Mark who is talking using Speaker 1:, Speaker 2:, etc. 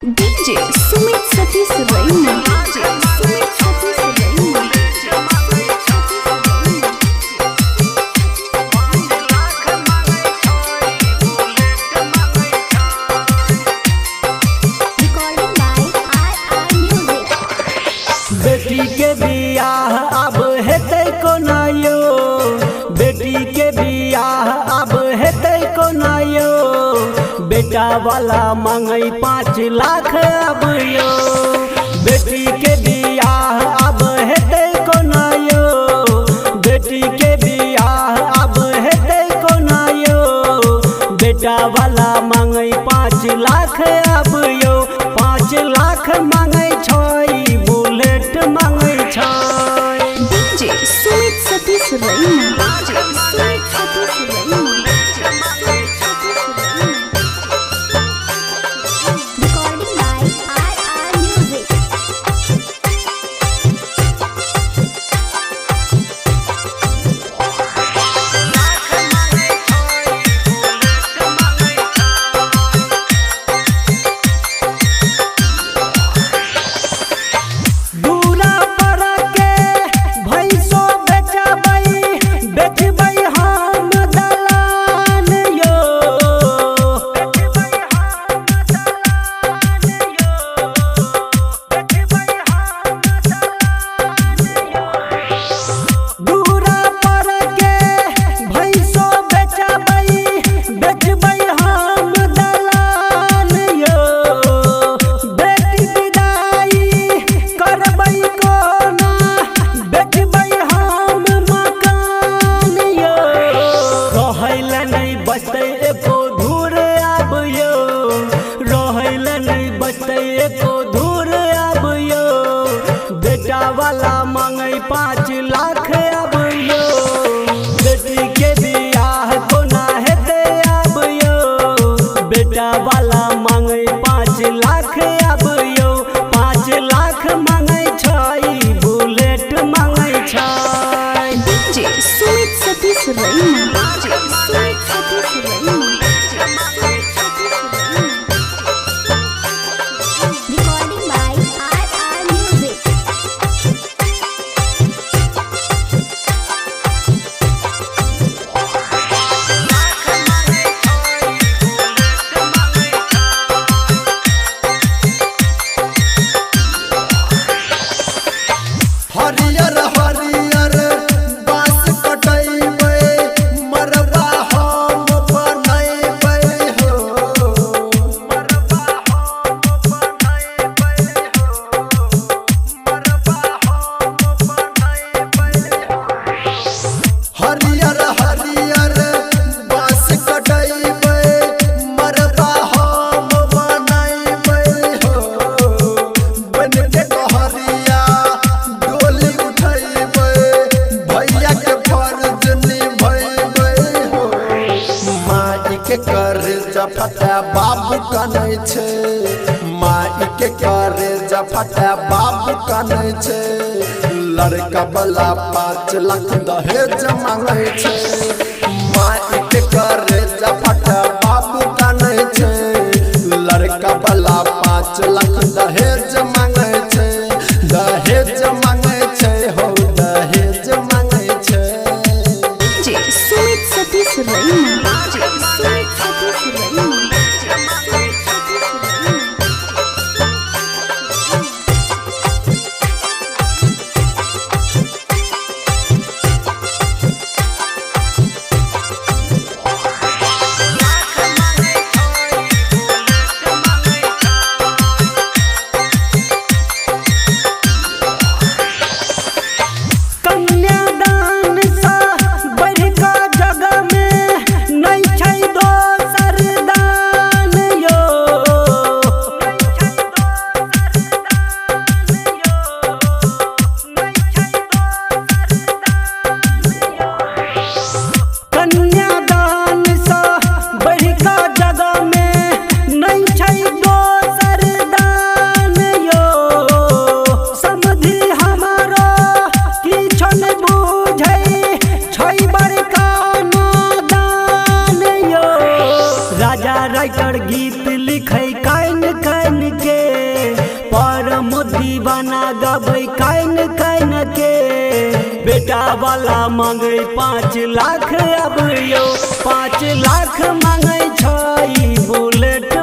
Speaker 1: DJ Sumit Satish Raina. DJ Sumit Satish Raina. Recording by RR Music.
Speaker 2: बेटी के बियाह अब हेतै कोना यो, बेटी के बियाह अब हेतै कोना यो, बेटा वाला मांगै 5 लाख अब यो। बेटी के बियाह अब हेतै कोना यो, बेटी के बियाह अब हेतै कोना यो, बेटा वाला मांगै 5 लाख अब यो। 5 लाख मांगै छै, बुलेट मांगै छै।
Speaker 1: DJ Sumit Satish Raina. DJ Sumit Satish Raina. Recording by RR Music.
Speaker 2: दूरा पर के भैंसो बेचबै, बेचबै हम दलान यो। दूरा पर के भैंसो बेचबै, बेचबै हम दलान यो। बेटी विदाई करबै कोना, बेचबै हम मकान यो। रहै ले नहीं बचतै एको धूर आब यो, रहै ले नहीं बचतै एको धूर आब यो। बेटा वाला मांगै 5 लाख अब यो। बेटी के बियाह कोना हेतै अब यो, बेटा वाला मांगै 5 लाख अब यो। 5 लाख मांगै छै, बुलेट मांगै छै।
Speaker 1: DJ Sumit Satish Raina. DJ Sumit Satish Raina. Recording by RR Music.
Speaker 3: हरियर हरियर बांस कटैबै, मरबा हम बनैबै हो। मरबा हम बनैबै हो, मरबा हम बनैबै हो। हरियर हरियर बांस कटैबै, मरबा हम बनैबै हो। बन के कहरिया डोली उठैबै, भैया के फर्ज निभैबै हो। माई के कर्जा फटा बाबू कानै छै, माई के कर्जा फटा बाबू कानै छै। लड़का वाला 5 लाख दहेज मांगै छै, माई के कर्जा फटा बाबू कानै छै। लड़का वाला 5 लाख दहेज मांगै छै, दहेज मांगै छै हो, दहेज मांगै छै।
Speaker 1: DJ Sumit Satish Raina. DJ Sumit Satish Raina.
Speaker 2: बेटा वाला मांगे 5 लाख अब यो 5 लाख मांगे छ ई बुलेट